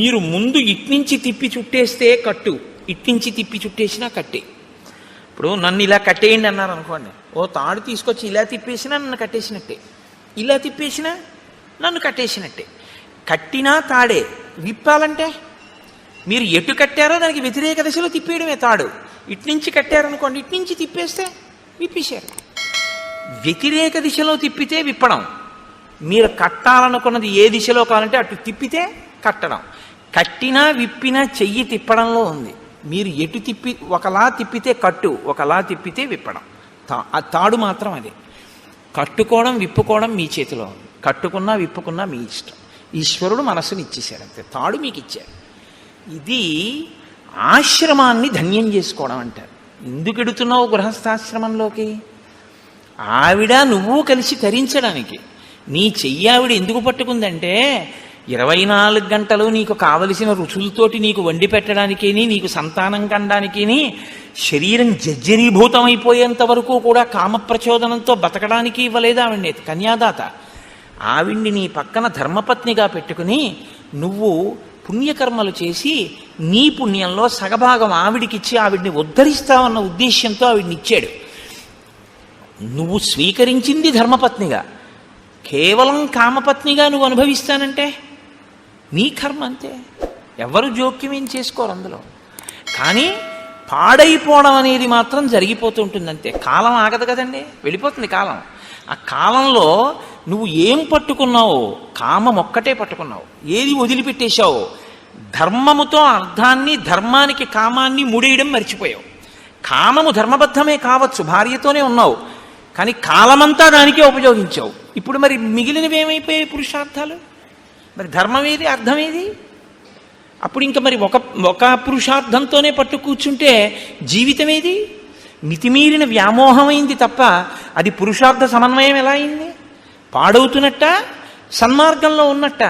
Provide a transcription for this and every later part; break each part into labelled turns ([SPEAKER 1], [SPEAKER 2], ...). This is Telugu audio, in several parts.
[SPEAKER 1] మీరు ముందు ఇట్నుంచి తిప్పి చుట్టేస్తే కట్టు, ఇట్నుంచి తిప్పి చుట్టేసినా కట్టే. ఇప్పుడు నన్ను ఇలా కట్టేయండి అన్నారు అనుకోండి, ఓ తాడు తీసుకొచ్చి ఇలా తిప్పేసినా నన్ను కట్టేసినట్టే, ఇలా తిప్పేసినా నన్ను కట్టేసినట్టే. కట్టినా తాడే. విప్పాలంటే మీరు ఎటు కట్టారో దానికి వ్యతిరేక దిశలో తిప్పేయడమే తాడు. ఇట్నుంచి కట్టారనుకోండి, ఇట్నుంచి తిప్పేస్తే విప్పేశారు. వ్యతిరేక దిశలో తిప్పితే విప్పడం, మీరు కట్టాలనుకున్నది ఏ దిశలో కావాలంటే అటు తిప్పితే కట్టడం. కట్టినా విప్పినా చెయ్యి తిప్పడంలో ఉంది. మీరు ఎటు తిప్పి ఒకలా తిప్పితే కట్టు, ఒకలా తిప్పితే విప్పడం. ఆ తాడు మాత్రం అదే. కట్టుకోవడం విప్పుకోవడం మీ చేతిలో ఉంది. కట్టుకున్నా విప్పుకున్నా మీ ఇష్టం. ఈశ్వరుడు మనస్సుని ఇచ్చేశాడు అంతే, తాడు మీకు ఇచ్చాడు. ఇది ఆశ్రమాన్ని ధన్యం చేసుకోవడం అంటారు. ఎందుకు ఎడుతున్నావు గృహస్థాశ్రమంలోకి? ఆవిడ నువ్వు కలిసి తరించడానికి. నీ చెయ్యి ఆవిడ ఎందుకు పట్టుకుందంటే 24 గంటలు నీకు కావలసిన రుచులతోటి నీకు వండి పెట్టడానికి, నీకు సంతానం కనడానికి, శరీరం జర్జరీభూతం అయిపోయేంత వరకు కూడా కామప్రచోదనంతో బతకడానికి ఇవ్వలేదు ఆవిడ్ని కన్యాదాత. ఆవిడ్ని నీ పక్కన ధర్మపత్నిగా పెట్టుకుని నువ్వు పుణ్యకర్మలు చేసి నీ పుణ్యంలో సగభాగం ఆవిడికిచ్చి ఆవిడ్ని ఉద్ధరిస్తావన్న ఉద్దేశ్యంతో ఆవిడ్ని ఇచ్చాడు. నువ్వు స్వీకరించింది ధర్మపత్నిగా, కేవలం కామపత్నిగా నువ్వు అనుభవిస్తానంటే నీ కర్మ అంతే. ఎవరు జోక్యం ఏం చేసుకోరు అందులో. కానీ పాడైపోవడం అనేది మాత్రం జరిగిపోతుంటుందంతే. కాలం ఆగదు కదండి, వెళ్ళిపోతుంది కాలం. ఆ కాలంలో నువ్వు ఏం పట్టుకున్నావో, కామం ఒక్కటే పట్టుకున్నావు, ఏది వదిలిపెట్టేశావో, ధర్మముతో అర్థాన్ని, ధర్మానికి కామాన్ని ముడేయడం మర్చిపోయావు. కామము ధర్మబద్ధమే కావచ్చు, భార్యతోనే ఉన్నావు, కానీ కాలమంతా దానికే ఉపయోగించావు. ఇప్పుడు మరి మిగిలినవి ఏమైపోయాయి? పురుషార్థాలు. మరి ధర్మం ఏది, అర్థం ఏది? అప్పుడు ఇంకా మరి ఒక పురుషార్థంతోనే పట్టు కూర్చుంటే జీవితం ఏది? మితిమీరిన వ్యామోహమైంది తప్ప అది పురుషార్థ సమన్వయం ఎలా అయింది? పాడవుతున్నట్ట, సన్మార్గంలో ఉన్నట్ట.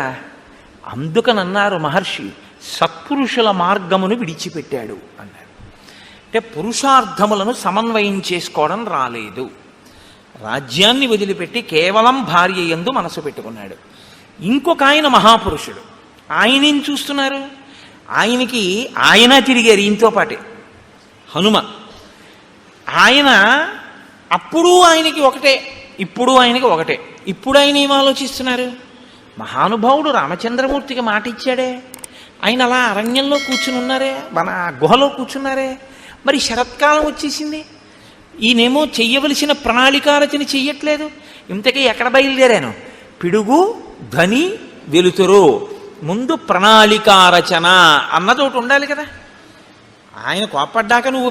[SPEAKER 1] అందుకనన్నారు మహర్షి, సత్పురుషుల మార్గమును విడిచిపెట్టాడు అన్నారు. అంటే పురుషార్థములను సమన్వయం చేసుకోవడం రాలేదు. రాజ్యాన్ని వదిలిపెట్టి కేవలం భార్య యందు మనసు పెట్టుకున్నాడు. ఇంకొక ఆయన మహాపురుషుడు, ఆయనేం చూస్తున్నారు? ఆయనకి ఆయన తిరిగారు ఈయనతో పాటే, హనుమ. ఆయన అప్పుడు ఆయనకి ఒకటే, ఇప్పుడు ఆయనకి ఒకటే. ఇప్పుడు ఆయన ఏం ఆలోచిస్తున్నారు? మహానుభావుడు రామచంద్రమూర్తికి మాట ఇచ్చాడే, ఆయన అలా అరణ్యంలో కూర్చుని ఉన్నారే, మన గుహలో కూర్చున్నారే. మరి శరత్కాలం వచ్చేసింది, ఈయనేమో చెయ్యవలసిన ప్రణాళికారచన చెయ్యట్లేదు. ఇంతకీ ఎక్కడ బయలుదేరాను? పిడుగు ధ్వని వెలుతురు, ముందు ప్రణాళికారచన అన్నది ఒకటి ఉండాలి కదా. ఆయన కోపడ్డాక నువ్వు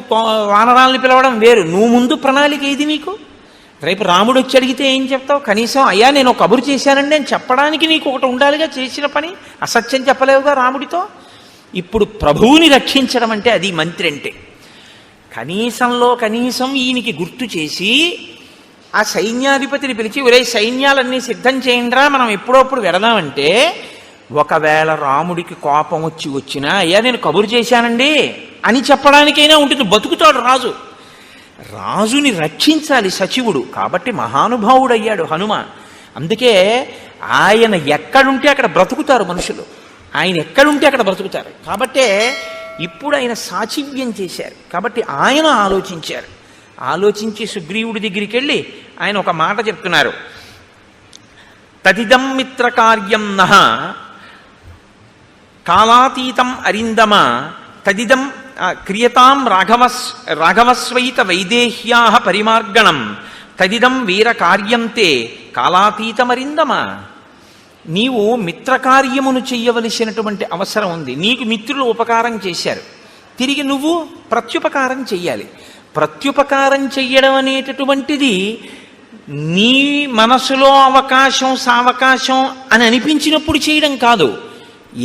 [SPEAKER 1] వానరాల్ని పిలవడం వేరు. నువ్వు ముందు ప్రణాళిక ఏది నీకు? రేపు రాముడు వచ్చి అడిగితే ఏం చెప్తావు? కనీసం అయ్యా నేను ఒక కబురు చేశానండి అని చెప్పడానికి నీకు ఒకటి ఉండాలిగా. చేసిన పని అసత్యం చెప్పలేవుగా రాముడితో. ఇప్పుడు ప్రభువుని రక్షించడం అంటే అది మంత్రి అంటే. కనీసంలో కనీసం ఈయనకి గుర్తు చేసి ఆ సైన్యాధిపతిని పిలిచి, ఒరే సైన్యాలన్నీ సిద్ధం చేయండిరా, మనం ఎప్పుడప్పుడు వెడదామంటే, ఒకవేళ రాముడికి కోపం వచ్చినా అయ్యా నేను కబురు చేశానండి అని చెప్పడానికైనా ఉంటుంది. బతుకుతాడు రాజు. రాజుని రక్షించాలి సచివుడు. కాబట్టి మహానుభావుడు అయ్యాడు హనుమ. అందుకే ఆయన ఎక్కడుంటే అక్కడ బ్రతుకుతారు మనుషులు. ఆయన ఎక్కడుంటే అక్కడ బ్రతుకుతారు. కాబట్టే ఇప్పుడు ఆయన సాచివ్యం చేశారు. కాబట్టి ఆయన ఆలోచించారు. ఆలోచించి సుగ్రీవుడి దగ్గరికి వెళ్ళి ఆయన ఒక మాట చెప్తున్నారు. తదిదం మిత్ర కార్యం నహ కాలాతీతం అరిందమ తదిదం క్రియతాం రాఘవస్వైత వైదేహ్యా పరిమార్గణం తదిదం వీర కార్యంతే కాలాతీతమరిందమ. నీవు మిత్రకార్యమును చెయ్యవలసినటువంటి అవసరం ఉంది. నీకు మిత్రులు ఉపకారం చేశారు, తిరిగి నువ్వు ప్రత్యుపకారం చెయ్యాలి. ప్రత్యుపకారం చెయ్యడం అనేటటువంటిది నీ మనసులో అవకాశం సావకాశం అని అనిపించినప్పుడు చేయడం కాదు.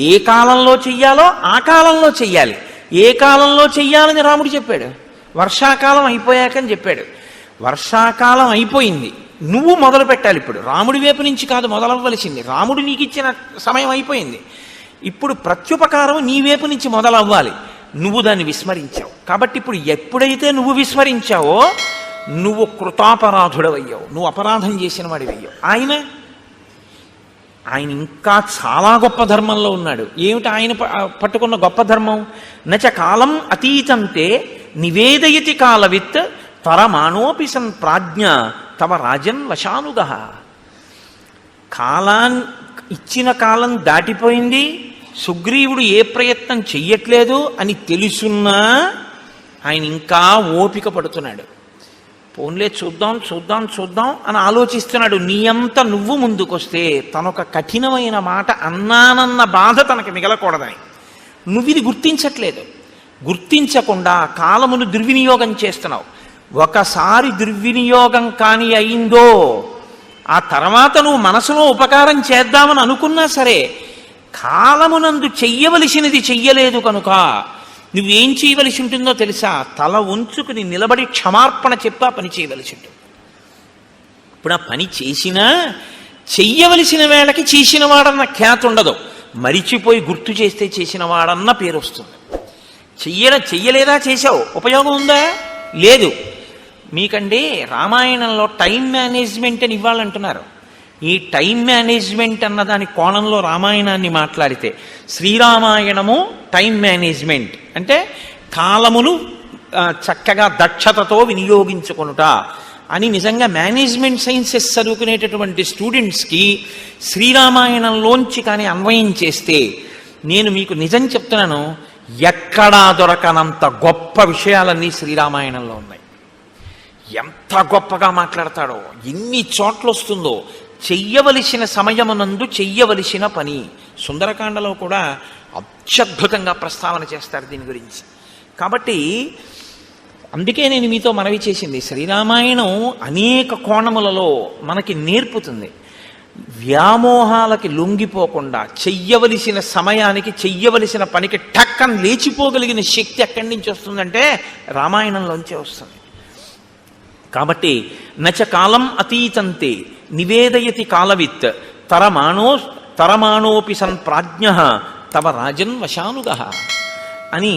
[SPEAKER 1] ఏ కాలంలో చెయ్యాలో ఆ కాలంలో చెయ్యాలి. ఏ కాలంలో చెయ్యాలని రాముడు చెప్పాడు? వర్షాకాలం అయిపోయాకని చెప్పాడు. వర్షాకాలం అయిపోయింది, నువ్వు మొదలు పెట్టాలి. ఇప్పుడు రాముడి వైపు నుంచి కాదు మొదలవ్వలసింది. రాముడు నీకు ఇచ్చిన సమయం అయిపోయింది. ఇప్పుడు ప్రత్యుపకారం నీ వైపు నుంచి మొదలవ్వాలి. నువ్వు దాన్ని విస్మరించావు. కాబట్టి ఇప్పుడు ఎప్పుడైతే నువ్వు విస్మరించావో నువ్వు కృతాపరాధుడవయ్యావు, నువ్వు అపరాధం చేసిన వాడివయ్యావు. ఆయన ఇంకా చాలా గొప్ప ధర్మంలో ఉన్నాడు. ఏమిటి ఆయన పట్టుకున్న గొప్ప ధర్మం? నచ కాలం అతీతంతే నివేదయతి కాలవిత్ పరమాణోపి సన్ ప్రాజ్ఞ తవ రాజన్ వశానుగ. ఇచ్చిన కాలం దాటిపోయింది, సుగ్రీవుడు ఏ ప్రయత్నం చెయ్యట్లేదు అని తెలుసున్నా ఆయన ఇంకా ఓపిక పడుతున్నాడు. పోన్లే చూద్దాం చూద్దాం చూద్దాం అని ఆలోచిస్తున్నాడు. నీ అంత నువ్వు ముందుకొస్తే తనొక కఠినమైన మాట అన్నానన్న బాధ తనకు మిగలకూడదని నువ్వు ఇది గుర్తించట్లేదు. గుర్తించకుండా కాలమును దుర్వినియోగం చేస్తున్నావు. ఒకసారి దుర్వినియోగం కాని అయిందో ఆ తర్వాత నువ్వు మనసులో ఉపకారం చేద్దామని అనుకున్నా సరే కాలమునందు చెయ్యవలసినది చెయ్యలేదు కనుక నువ్వేం చేయవలసి ఉంటుందో తెలుసా? తల ఉంచుకుని నిలబడి క్షమార్పణ చెప్పి ఆ పని చేయవలసి ఉంటుంది. ఇప్పుడు ఆ పని చేసినా చెయ్యవలసిన వేళకి చేసినవాడన్న ఖ్యాతి ఉండదు, మరిచిపోయి గుర్తు చేస్తే చేసినవాడన్న పేరు వస్తుంది. చెయ్యలేదా చేశావు, ఉపయోగం ఉందా? లేదు. మీకండి రామాయణంలో టైం మేనేజ్మెంట్ అని ఇవ్వాలంటున్నారు. ఈ టైం మేనేజ్మెంట్ అన్న దాని కోణంలో రామాయణాన్ని మాట్లాడితే శ్రీరామాయణము టైం మేనేజ్మెంట్ అంటే కాలమును చక్కగా దక్షతతో వినియోగించుకొనుట అని నిజంగా మేనేజ్మెంట్ సైన్సెస్ చదువుకునేటటువంటి స్టూడెంట్స్కి శ్రీరామాయణంలోంచి కానీ అన్వయం చేస్తే నేను మీకు నిజం చెప్తున్నాను, ఎక్కడా దొరకనంత గొప్ప విషయాలన్నీ శ్రీరామాయణంలో ఉన్నాయి. ఎంత గొప్పగా మాట్లాడతాడో, ఎన్ని చోట్ల వస్తుందో. చెయ్యవలసిన సమయమునందు చెయ్యవలసిన పని. సుందరకాండలో కూడా అత్యద్భుతంగా ప్రస్తావన చేస్తారు దీని గురించి. కాబట్టి అందుకే నేను మీతో మనవి చేసింది, శ్రీరామాయణం అనేక కోణములలో మనకి నేర్పుతుంది. వ్యామోహాలకి లొంగిపోకుండా చెయ్యవలసిన సమయానికి చెయ్యవలసిన పనికి టక్కన లేచిపోగలిగిన శక్తి ఎక్కడి నుంచి వస్తుందంటే రామాయణంలోంచే వస్తుంది. కాబట్టి నచ కాలం అతీతంతే నివేదయతి కాలవిత్ తరమాణోపి సన్ ప్రాజ్ఞ తవ రాజన్ వశానుగ అని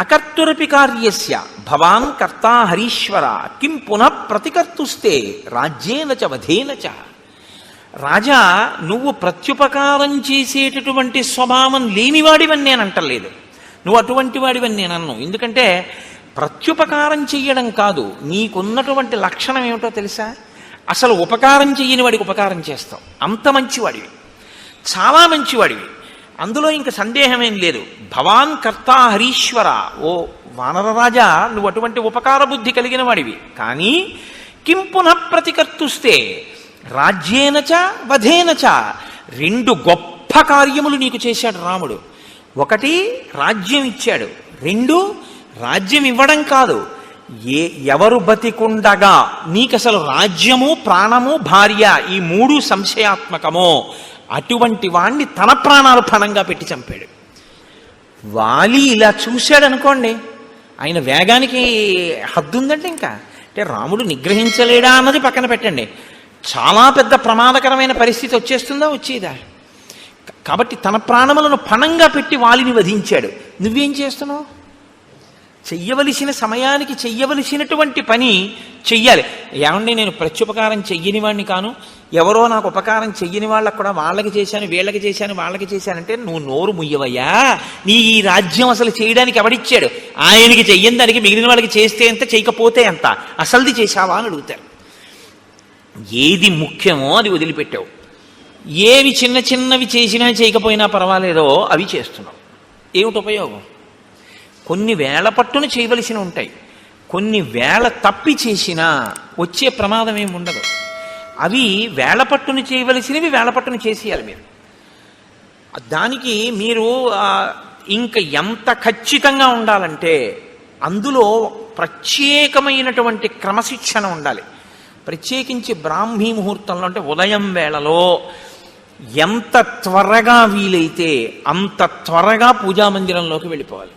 [SPEAKER 1] అకర్తురపి కార్యస్య భవాన్ కర్తా హరీశ్వర కిం పునః ప్రతికర్తుస్తే రాజ్యేన చ వధేన చ. రాజా, నువ్వు ప్రత్యుపకారం చేసేటటువంటి స్వభావం లేనివాడివని నేను అంటలేదు, నువ్వు అటువంటి వాడివని నేను అన్నాను. ఎందుకంటే ప్రత్యుపకారం చెయ్యడం కాదు, నీకున్నటువంటి లక్షణం ఏమిటో తెలుసా? అసలు ఉపకారం చెయ్యని వాడికి ఉపకారం చేస్తావు. అంత మంచివాడివి, చాలా మంచివాడివి, అందులో ఇంక సందేహమేం లేదు. భవాన్ కర్తా హరీశ్వర, ఓ వానరరాజా, నువ్వు అటువంటి ఉపకార బుద్ధి కలిగిన వాడివి. కానీ కిం పునః ప్రతికర్తుస్తే రాజ్యేనచ వధేనచ, రెండు గొప్ప కార్యములు నీకు చేశాడు రాముడు. ఒకటి రాజ్యం ఇచ్చాడు, రెండు రాజ్యం ఇవ్వడం కాదు, ఎవరు బతికుండగా నీకు అసలు రాజ్యము ప్రాణము భార్య ఈ మూడు సంశయాత్మకమో అటువంటి వాణ్ణి తన ప్రాణాలు పణంగా పెట్టి చంపాడు. వాలి ఇలా చూశాడు అనుకోండి, ఆయన వేగానికి హద్దు ఉందంటే ఇంకా అంటే రాముడు నిగ్రహించలేడా అన్నది పక్కన పెట్టండి, చాలా పెద్ద ప్రమాదకరమైన పరిస్థితి వచ్చేస్తుందా, వచ్చేదా? కాబట్టి తన ప్రాణములను పణంగా పెట్టి వాలిని వధించాడు. నువ్వేం చేస్తున్నావు? చెయ్యవలసిన సమయానికి చెయ్యవలసినటువంటి పని చెయ్యాలి. ఏమండి, నేను ప్రత్యుపకారం చెయ్యని వాడిని కాను, ఎవరో నాకు ఉపకారం చెయ్యని వాళ్ళకు కూడా వాళ్ళకి చేశాను, వీళ్ళకి చేశాను, వాళ్ళకి చేశానంటే నువ్వు నోరు ముయ్యవయ్యా. నీ ఈ రాజ్యం అసలు చేయడానికి ఎవడిచ్చాడు? ఆయనకి చెయ్యని దానికి మిగిలిన వాళ్ళకి చేస్తే ఎంత, చేయకపోతే ఎంత, అసలుది చేశావా అని అడుగుతారు. ఏది ముఖ్యమో అది వదిలిపెట్టావు, ఏవి చిన్న చిన్నవి చేసినా చేయకపోయినా పర్వాలేదో అవి చేస్తున్నావు. ఏమిటి ఉపయోగం? కొన్ని వేళ పట్టున చేయవలసి ఉంటాయి, కొన్ని వేళ తప్పి చేసినా వచ్చే ప్రమాదం ఏమి ఉండదు. అవి వేళ పట్టున చేయవలసినవి వేళ పట్టున చేసేయాలి మీరు. దానికి మీరు ఇంకా ఎంత ఖచ్చితంగా ఉండాలంటే అందులో ప్రత్యేకమైనటువంటి క్రమశిక్షణ ఉండాలి. ప్రత్యేకించి బ్రాహ్మీ ముహూర్తంలో అంటే ఉదయం వేళలో ఎంత త్వరగా వీలైతే అంత త్వరగా పూజామందిరంలోకి వెళ్ళిపోవాలి.